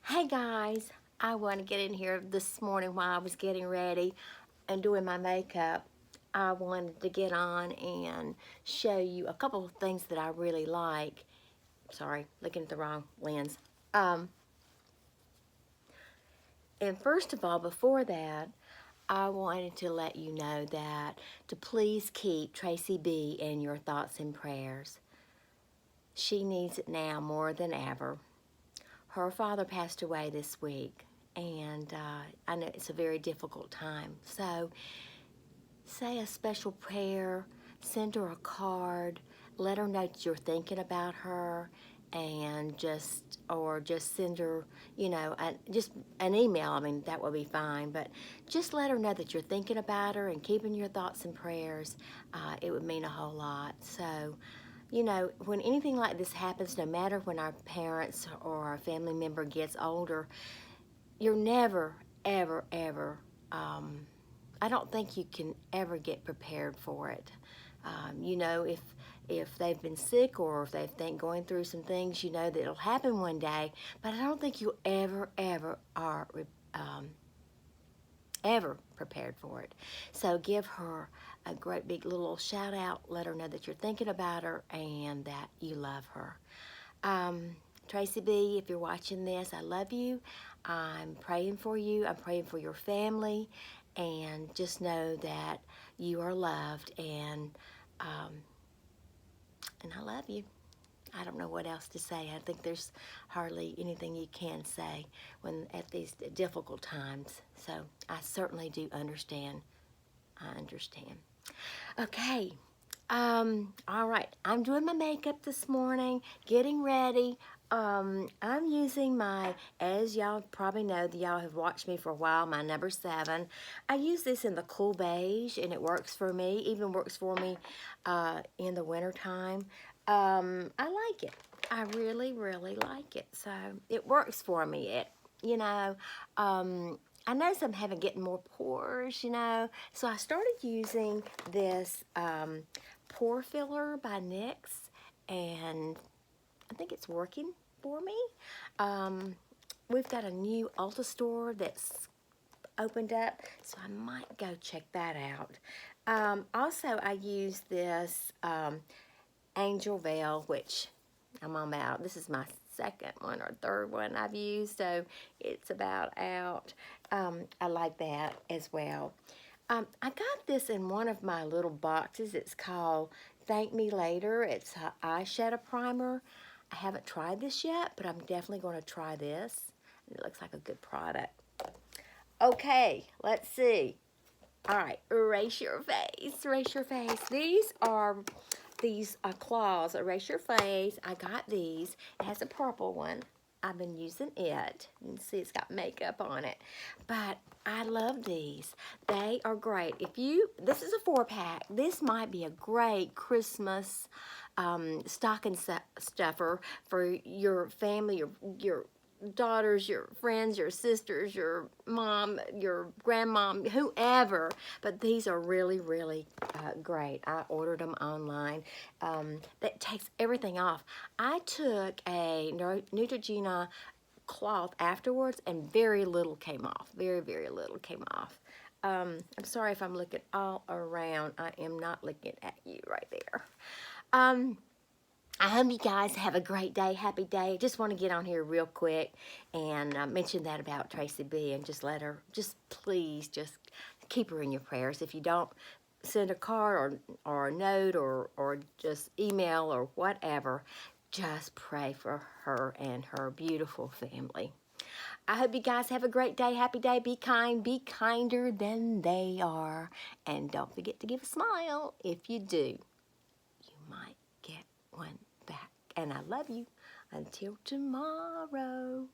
Hey guys, I want to get in here this morning while I was getting ready and doing my makeup. I wanted to get on and show you a couple of things that I really like. Sorry, looking at the wrong lens. And first of all, before that, I wanted to let you know that to please keep Traci B in your thoughts and prayers. She needs it now more than ever. Her father passed away this week, and I know it's a very difficult time. So say a special prayer, send her a card, let her know that you're thinking about her, and just send her, just an email. I mean, that will be fine, but just let her know that you're thinking about her and keeping your thoughts and prayers. It would mean a whole lot. So, when anything like this happens, no matter when our parents or our family member gets older, you're never, ever, ever, I don't think you can ever get prepared for it. If they've been sick or if they've been going through some things, you know that it'll happen one day, but I don't think you ever, ever are ever prepared for it. So give her a great big little shout out. Let her know that you're thinking about her and that you love her. Traci B, if you're watching this, I love you. I'm praying for you. I'm praying for your family. And just know that you are loved, and I love you. I don't know what else to say. I think there's hardly anything you can say at these difficult times. So I certainly do understand. I understand. Okay. All right. I'm doing my makeup this morning, getting ready. I'm using as y'all probably know, y'all have watched me for a while, my number 7. I use this in the cool beige, and it works for me, even works for me in the wintertime. I like it. I really, really like it. So it works for me. I notice I'm getting more pores, So I started using this pore filler by NYX, and I think it's working for me. We've got a new Ulta store that's opened up, so I might go check that out. Also, I use this Angel Veil, which I'm about. This is my second one or third one I've used, so it's about out. I like that as well. I got this in one of my little boxes. It's called Thank Me Later. It's an eyeshadow primer. I haven't tried this yet, but I'm definitely going to try this. It looks like a good product. Okay, let's see. All right, erase your face, erase your face. These are claws, erase your face. I got these. It has a purple one. I've been using it. You can see it's got makeup on it. But I love these. They are great. This is a 4-pack. This might be a great Christmas stocking stuffer for your family, your daughters, your friends, your sisters, your mom, your grandmom, whoever. But these are really, really great. I ordered them online. That takes everything off. I took a Neutrogena cloth afterwards, and very little came off. Very, very little came off. I'm sorry if I'm looking all around. I am not looking at you right there. I hope you guys have a great day, happy day. Just want to get on here real quick and mention that about Traci B, and please, just keep her in your prayers. If you don't, send a card or a note or just email or whatever. Just pray for her and her beautiful family. I hope you guys have a great day, happy day. Be kind, be kinder than they are. And don't forget to give a smile. If you do, you might get one back. And I love you. Until tomorrow.